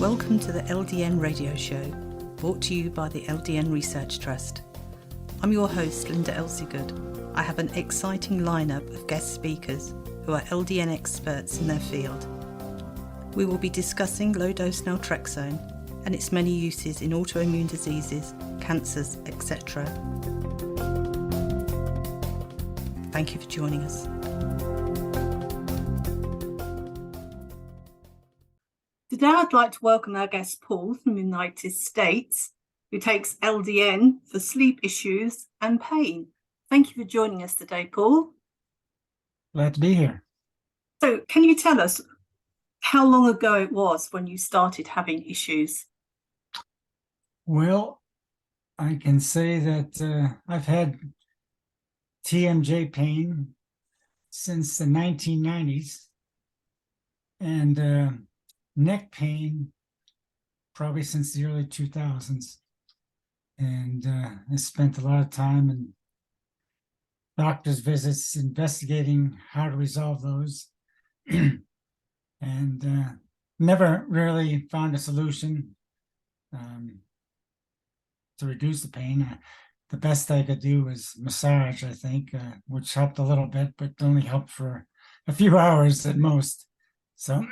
Welcome to the LDN radio show, brought to you by the LDN Research Trust. I'm your host, Linda Elsiegood. I have an exciting lineup of guest speakers who are LDN experts in their field. We will be discussing low dose naltrexone and its many uses in autoimmune diseases, cancers, etc. Thank you for joining us. Today I'd like to welcome our guest Paul from the United States, who takes LDN for sleep issues and pain. Thank you for joining us today, Paul. Glad to be here. So can you tell us how long ago it was when you started having issues? Well, I can say that I've had TMJ pain since the 1990s and neck pain probably since the early 2000s. And I spent a lot of time in doctor's visits investigating how to resolve those and never really found a solution to reduce the pain. The best I could do was massage, I think, which helped a little bit, but only helped for a few hours at most. So,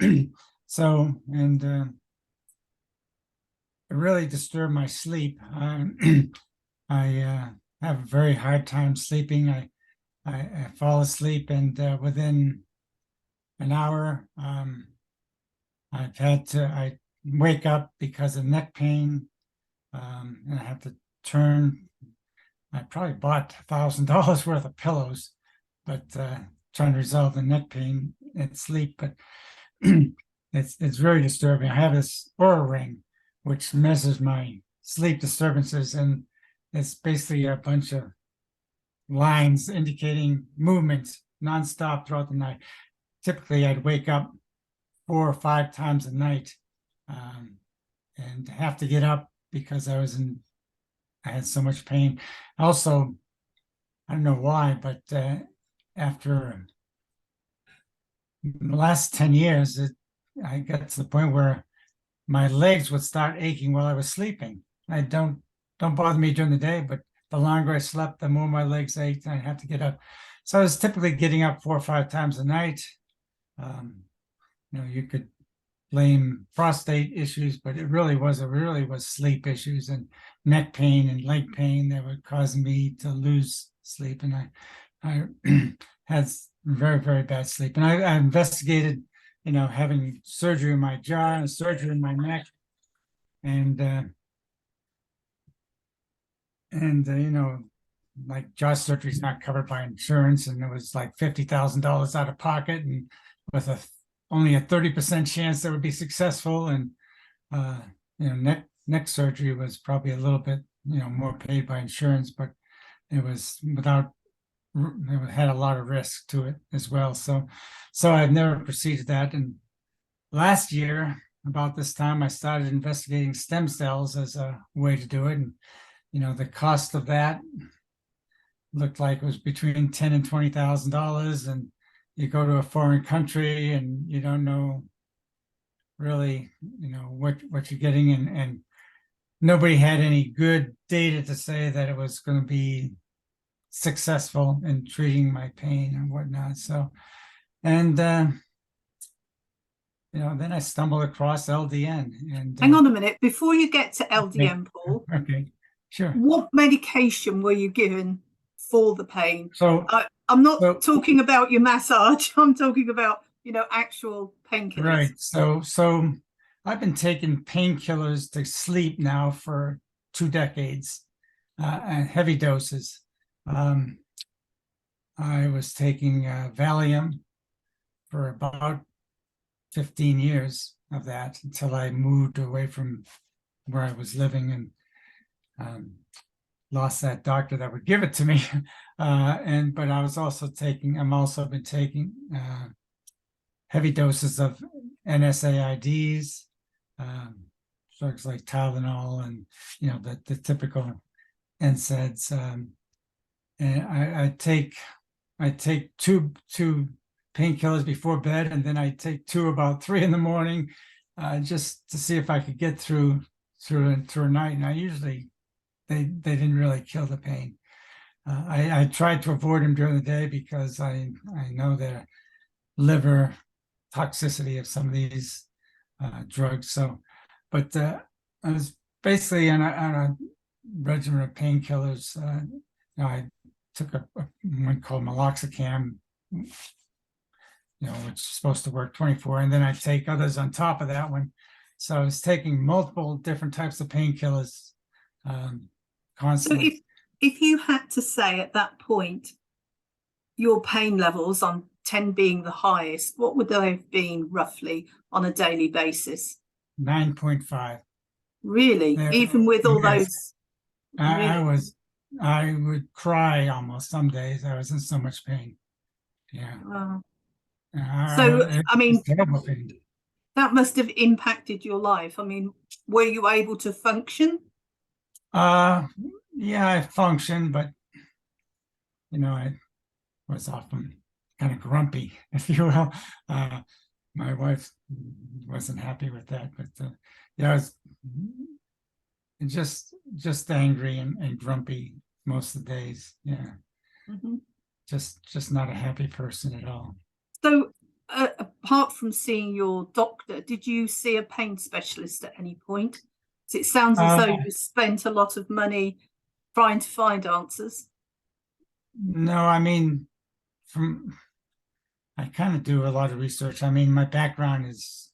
it really disturbed my sleep. I have a very hard time sleeping. I fall asleep, and within an hour, I wake up because of neck pain. And I have to turn. I probably bought $1,000 worth of pillows, but trying to resolve the neck pain and sleep. But it's very disturbing. I have this Oura ring, which measures my sleep disturbances, and it's basically a bunch of lines indicating movement nonstop throughout the night. Typically, I'd wake up 4 or 5 times a night, and have to get up because I had so much pain. Also, I don't know why, but after the last 10 years, I got to the point where my legs would start aching while I was sleeping. I don't bother me during the day, but the longer I slept, the more my legs ached, and I had to get up. So I was typically getting up 4 or 5 times a night. You could blame prostate issues, but it really was sleep issues and neck pain and leg pain that were causing me to lose sleep. And I had very, very bad sleep. And I investigated, having surgery in my jaw and surgery in my neck, and like jaw surgery is not covered by insurance, and it was like $50,000 out of pocket, and with only a 30% chance that would be successful. And neck surgery was probably a little bit more paid by insurance, but it had a lot of risk to it as well. So I've never proceeded that. And last year, about this time, I started investigating stem cells as a way to do it. And the cost of that looked like it was between $10,000 and $20,000, and you go to a foreign country and you don't know really, what you're getting, and nobody had any good data to say that it was going to be successful in treating my pain and whatnot. So, and then I stumbled across LDN. And hang on a minute, before you get to LDN, okay. Paul. Okay, sure. What medication were you given for the pain? So I'm not talking about your massage. I'm talking about, actual painkillers. Right. So I've been taking painkillers to sleep now for 2 decades, and heavy doses. I was taking Valium for about 15 years of that until I moved away from where I was living and lost that doctor that would give it to me. But I'm also been taking heavy doses of NSAIDs, drugs like Tylenol, and the typical NSAIDs. And I take 2 painkillers before bed, and then I take 2 about 3 in the morning, just to see if I could get through a night. And I usually they didn't really kill the pain. I tried to avoid them during the day because I know the liver toxicity of some of these drugs. So, but I was basically on a regimen of painkillers. I took a one called meloxicam, which is supposed to work 24, and then I take others on top of that one. So I was taking multiple different types of painkillers So constantly. if you had to say at that point, your pain levels on 10 being the highest, what would they have been roughly on a daily basis? 9.5. Really? There, Even with all yes. those? I Really? I would cry almost some days. I was in so much pain. Yeah. Wow. So, It I was mean, terrible pain. that must have impacted your life. I mean, were you able to function? Uh, yeah, I functioned, but I was often kind of grumpy, if you will. My wife wasn't happy with that, but yeah, I was just angry and grumpy most of the days. Yeah, Mhm. just not a happy person at all. So, apart from seeing your doctor, did you see a pain specialist at any point? So it sounds as though Uh, you spent a lot of money trying to find answers. no, I mean, from I kind of do a lot of research. I mean, my background is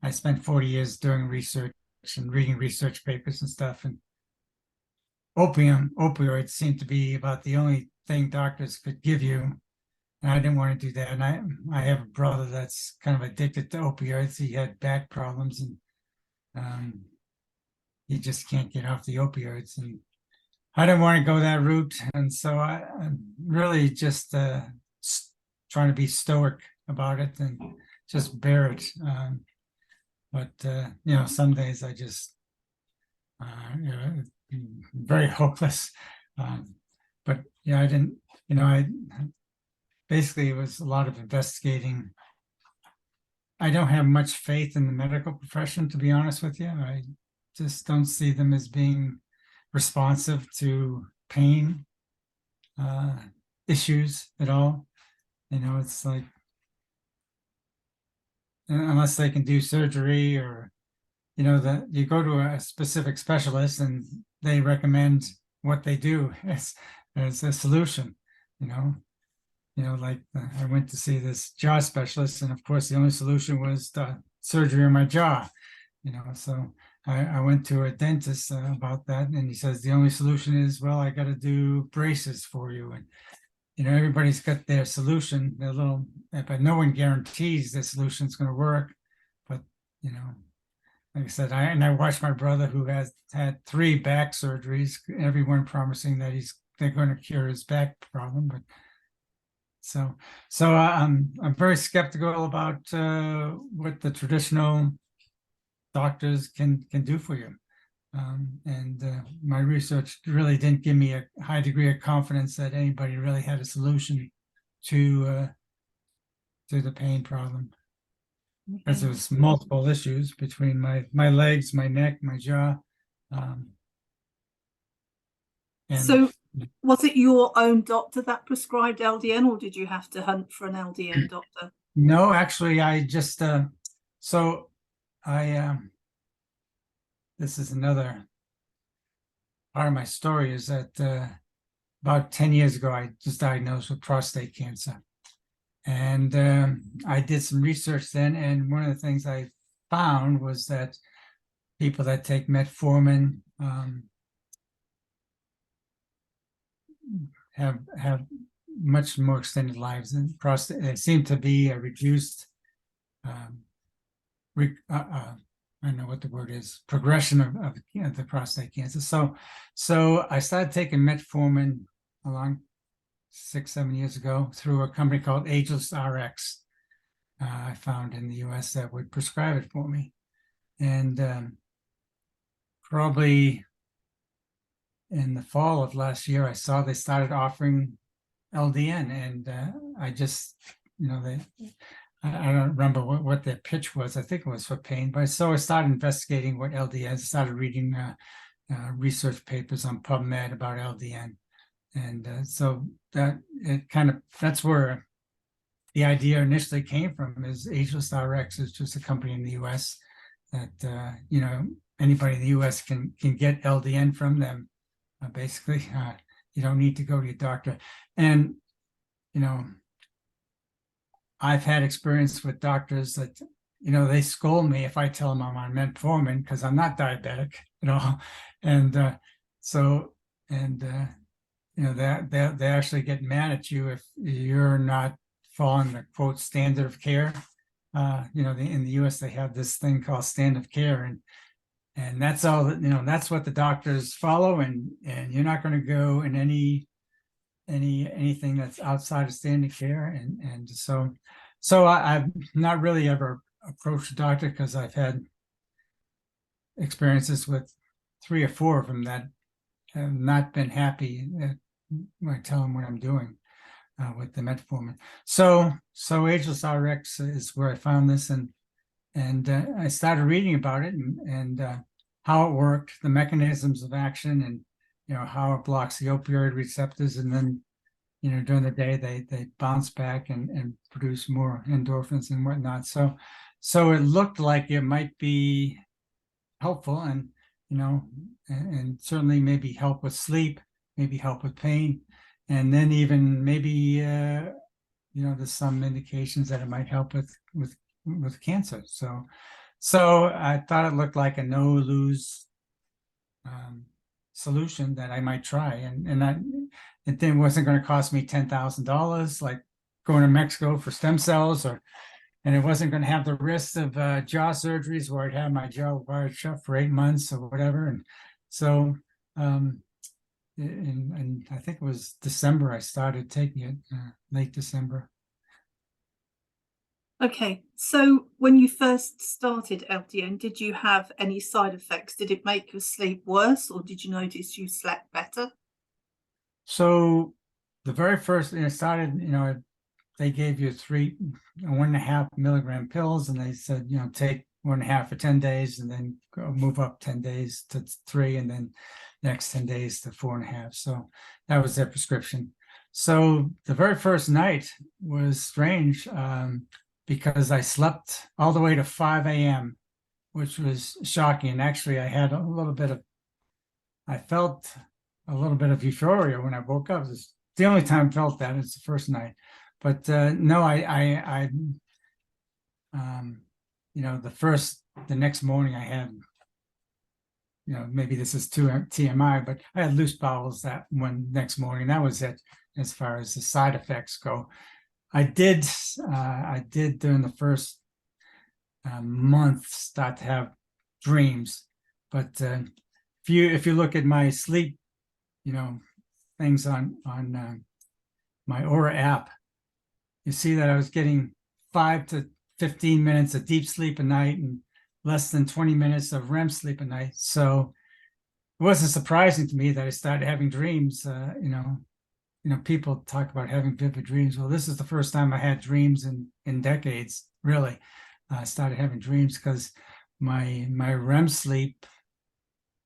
I spent 40 years doing research and reading research papers and stuff. And opioids seem to be about the only thing doctors could give you. And I didn't want to do that. And I have a brother that's kind of addicted to opioids. He had back problems and he just can't get off the opioids. And I didn't want to go that route. And so I'm really just trying to be stoic about it and just bear it. But some days I just very hopeless. But I didn't. I basically it was a lot of investigating. I don't have much faith in the medical profession, to be honest with you. I just don't see them as being responsive to pain issues at all. It's like unless they can do surgery or that you go to a specific specialist and they recommend what they do as a solution. Like I went to see this jaw specialist, and of course the only solution was the surgery on my jaw. So I went to a dentist about that, and he says the only solution is, well, I got to do braces for you. And everybody's got their solution, their little, but no one guarantees the solution is going to work. But like I said, I watched my brother who has had 3 back surgeries, everyone promising that they're going to cure his back problem, but so I'm very skeptical about what the traditional doctors can do for you. And my research really didn't give me a high degree of confidence that anybody really had a solution to the pain problem, because there was multiple issues between my legs, my neck, my jaw. And So, was it your own doctor that prescribed LDN, or did you have to hunt for an LDN doctor? no, actually, I just so I this is another part of my story, is that about 10 years ago, I was diagnosed with prostate cancer. And I did some research then, and one of the things I found was that people that take metformin have much more extended lives than prostate. They seem to be a reduced, I don't know what the word is, progression of the prostate cancer. So I started taking metformin along 6-7 years ago through a company called Ageless RX. I found in the US that would prescribe it for me. And probably in the fall of last year, I saw they started offering LDN, and I just, I don't remember what their pitch was. I think it was for pain, but so I started investigating what LDN. I started reading research papers on PubMed about LDN, and so that's where the idea initially came from. Is Ageless RX is just a company in the U.S. that anybody in the U.S. can get LDN from them. Basically, you don't need to go to your doctor, and I've had experience with doctors that, they scold me if I tell them I'm on metformin because I'm not diabetic, and they actually get mad at you if you're not following the quote standard of care. In the U.S. they have this thing called standard of care, and that's all that, that's what the doctors follow, and you're not going to go in anything that's outside of standard care, and so I've not really ever approached a doctor because I've had experiences with 3 or 4 of them that have not been happy when I tell them what I'm doing with the metformin. So Ageless RX is where I found this, and I started reading about it and how it worked, the mechanisms of action, and how it blocks the opioid receptors, and then during the day they bounce back and produce more endorphins and whatnot. So it looked like it might be helpful, and and certainly maybe help with sleep, maybe help with pain, and then even maybe there's some indications that it might help with cancer. So I thought it looked like a no-lose solution that I might try, and it then wasn't going to cost me $10,000 like going to Mexico for stem cells, and it wasn't going to have the risk of jaw surgeries where I'd have my jaw wired shut for 8 months or whatever. And so and I think it was December I started taking it, late December. Okay, so when you first started LDN, did you have any side effects? Did it make your sleep worse, or did you notice you slept better? So the very first it started, they gave you 1.5 milligram pills, and they said, take 1.5 for 10 days, and then move up 10 days to 3, and then next 10 days to 4.5. So that was their prescription. So the very first night was strange, because I slept all the way to 5 a.m., which was shocking. And actually, I felt a little bit of euphoria when I woke up. It's the only time I felt that. It's the first night. But no, the next morning I had, maybe this is too TMI, but I had loose bowels that one next morning. That was it as far as the side effects go. I did during the first month start to have dreams, but if you look at my sleep, things on my Aura app, you see that I was getting 5 to 15 minutes of deep sleep a night and less than 20 minutes of REM sleep a night. So it wasn't surprising to me that I started having dreams. People talk about having vivid dreams. Well, this is the first time I had dreams in decades, really. I started having dreams because my REM sleep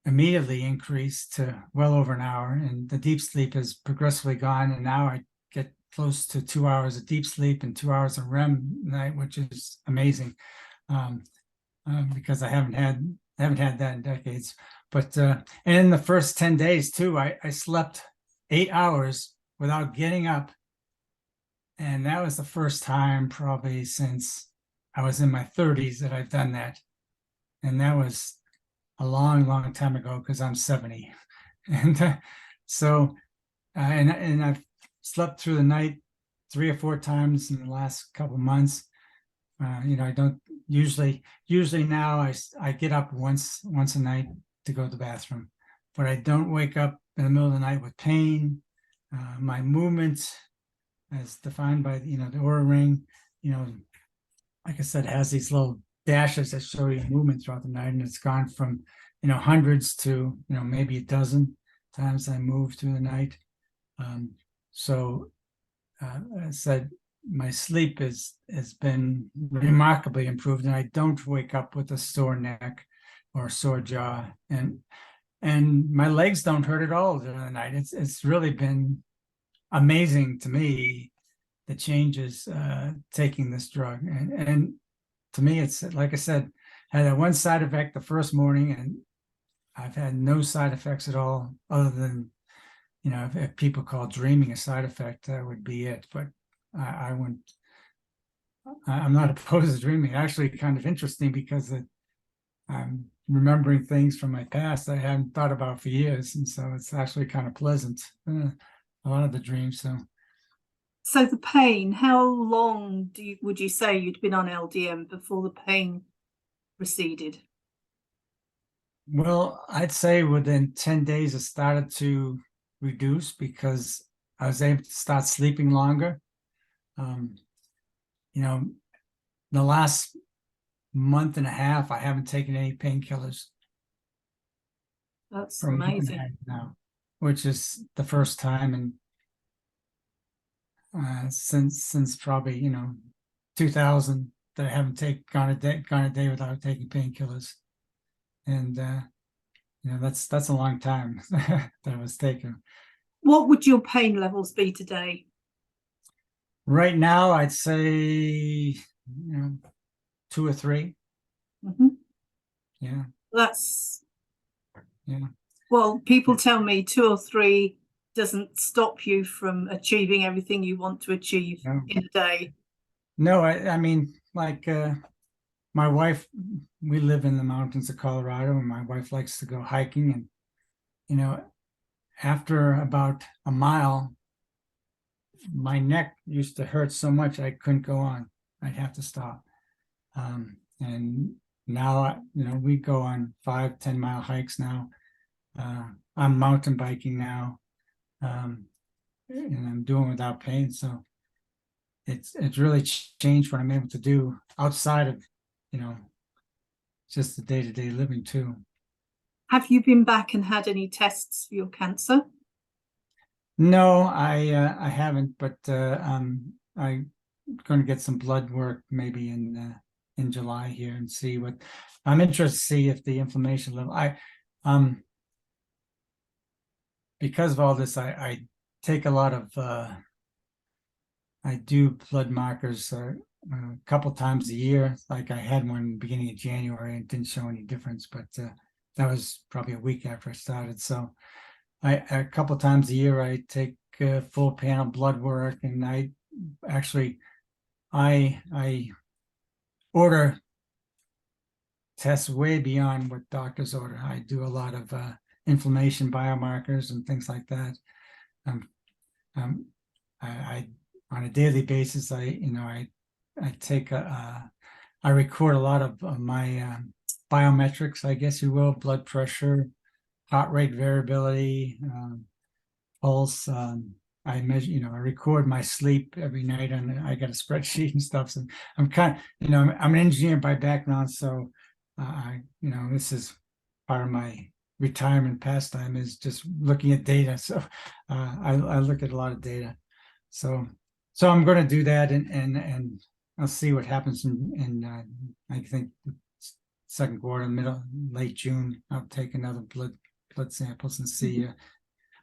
immediately increased to well over an hour, and the deep sleep has progressively gone, and now I get close to 2 hours of deep sleep and 2 hours of REM night, which is amazing, because I haven't had that in decades. But and in the first 10 days too, I slept 8 hours without getting up, and that was the first time probably since I was in my 30s that I've done that, and that was a long time ago because I'm 70. And so and I've slept through the night 3 or 4 times in the last couple of months. I don't usually now I get up once a night to go to the bathroom, but I don't wake up in the middle of the night with pain. My movement, as defined by the Oura ring, like I said, has these little dashes that show you movement throughout the night, and it's gone from hundreds to maybe a dozen times I move through the night. So I said, my sleep has been remarkably improved, and I don't wake up with a sore neck or a sore jaw, and my legs don't hurt at all during the night. It's really been amazing to me, the changes taking this drug, and to me, it's like I said, had that one side effect the first morning, and I've had no side effects at all, other than, you know, if people call dreaming a side effect, that would be it. But I wouldn't. I'm not opposed to dreaming. Actually, kind of interesting, because I'm remembering things from my past I hadn't thought about for years, and so it's actually kind of pleasant. A lot of the dreams. So the pain, how long would you say you'd been on LDN before the pain receded? Well, I'd say within 10 days it started to reduce, because I was able to start sleeping longer. You know, the last month and a half, I haven't taken any painkillers. That's For a month and a amazing. half now, which is the first time in since probably, you know, 2000, that I haven't gone a day without taking painkillers, and you know, that's a long time that I was taking. What would your pain levels be today? Right now, I'd say, you know, 2 or 3. Mm-hmm. Yeah. That's, Yeah. well, people tell me 2 or 3 doesn't stop you from achieving everything you want to achieve in a day. No, I mean, like, my wife, we live in the mountains of Colorado, and my wife likes to go hiking, and, you know, after about a mile, my neck used to hurt so much I couldn't go on. I'd have to stop. And now, you know, we go on 5-10 mile hikes now. I'm mountain biking now, and I'm doing without pain. So it's really changed what I'm able to do outside of, you know, just the day-to-day living too. Have you been back and had any tests for your cancer? No, I haven't, but I'm going to get some blood work maybe in July here, and see what I'm interested to see if the inflammation level. Because of all this, I take a lot of I do blood markers a couple times a year. Like, I had one beginning of January and didn't show any difference, but that was probably a week after I started. So a couple times a year I take full panel blood work, and I order tests way beyond what doctors order. I do a lot of inflammation biomarkers and things like that. I on a daily basis, I take I record a lot of my biometrics, I guess you will, blood pressure, heart rate variability, pulse. I measure, you know, I record my sleep every night, and I got a spreadsheet and stuff. So I'm kind of, you know, I'm an engineer by background, so you know, this is part of my retirement pastime, is just looking at data. So I look at a lot of data. So I'm going to do that, and I'll see what happens in I think second quarter, late June. I'll take another blood samples and see.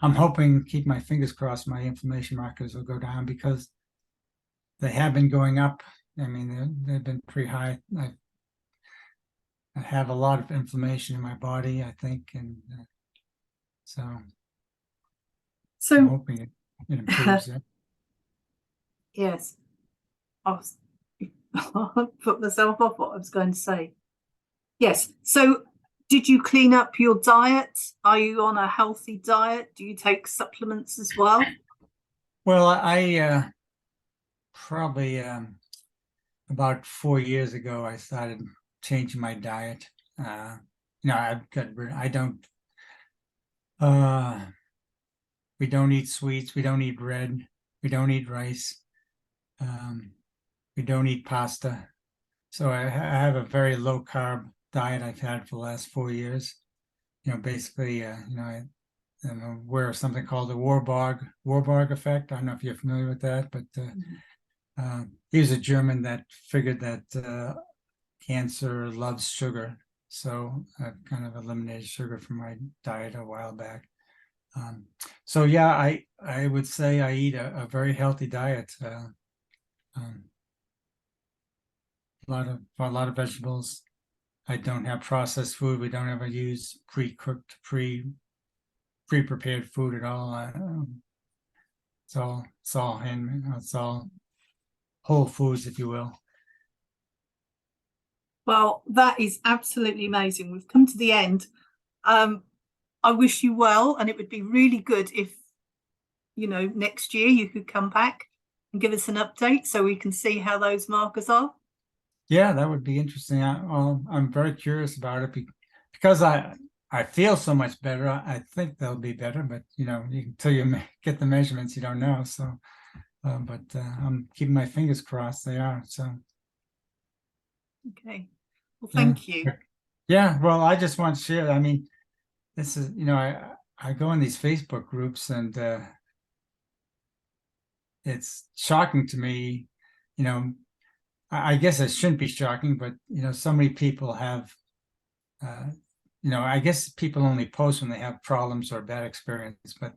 I'm hoping, keep my fingers crossed, my inflammation markers will go down, because they have been going up. I mean, they've been pretty high. I have a lot of inflammation in my body, I think, and so I'm hoping it improves. Yes, I put myself off what I was going to say. Yes. So did you clean up your diet? Are you on a healthy diet? Do you take supplements as well? Well, I probably about 4 years ago, I started changing my diet. You know, I don't we don't eat sweets, we don't eat bread, we don't eat rice, we don't eat pasta. So I have a very low carb diet I've had for the last 4 years. You know, basically, you know, I'm aware of something called the Warburg effect. I don't know if you're familiar with that, but he was a German that figured that cancer loves sugar. So I've kind of eliminated sugar from my diet a while back. So yeah, I would say I eat a very healthy diet. A lot of vegetables. I don't have processed food. We don't ever use pre-cooked, pre-prepared food at all. It's all handmade. It's all whole foods, if you will. Well, that is absolutely amazing. We've come to the end. I wish you well, and it would be really good if, next year you could come back and give us an update so we can see how those markers are. Yeah, that would be interesting. I'm very curious about it because I feel so much better. I think they'll be better, but until you get the measurements, you don't know. So, but I'm keeping my fingers crossed they are. So. Okay. Well, thank you. Yeah. Well, I just want to share. I mean, this is, I go in these Facebook groups and it's shocking to me, I guess it shouldn't be shocking, but, so many people have, I guess people only post when they have problems or bad experience, but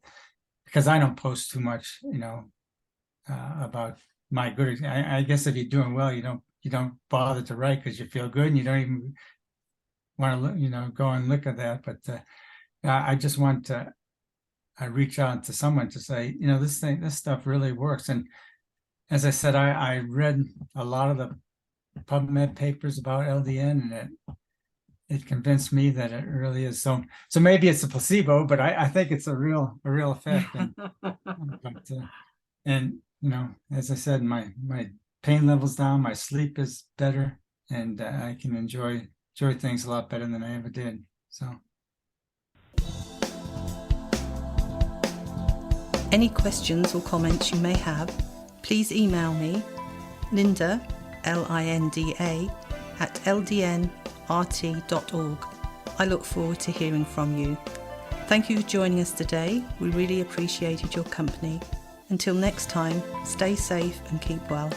because I don't post too much, about my good, I guess if you're doing well, you don't bother to write because you feel good and you don't even want to, go and look at that. But I just want to reach out to someone to say, this stuff really works. And as I said, I read a lot of the PubMed papers about LDN, and it convinced me that it really is. So maybe it's a placebo, but I think it's a real effect. And as I said, my pain level's down, my sleep is better, and I can enjoy things a lot better than I ever did. So. Any questions or comments you may have, please email me, Linda, Linda, at ldnrt.org. I look forward to hearing from you. Thank you for joining us today. We really appreciated your company. Until next time, stay safe and keep well.